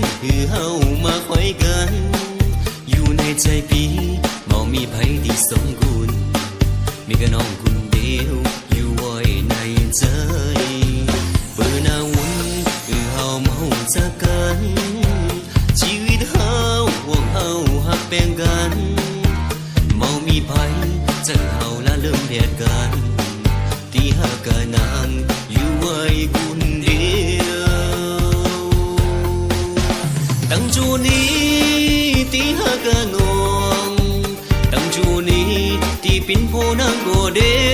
นคือเฮามาคอยกันอยู่ในใจปีบ่มีไผที่สมกุลมีก็น้องคนเดียวอยู่ไว้ในใจเปิดหน้าวุ่นคือเฮามาฮู้จักกันชีวิตเฮาพวกเฮาฮักแบ่งกันบ่มีไผจังเฮาละเริ่มแยกกันที่ฮักกันนางอยู่ไว้คนเดียวตั้งจูนี้ที่ฮักกันน้องตั้งจูนี้ที่เป็นผู้นางก็เดี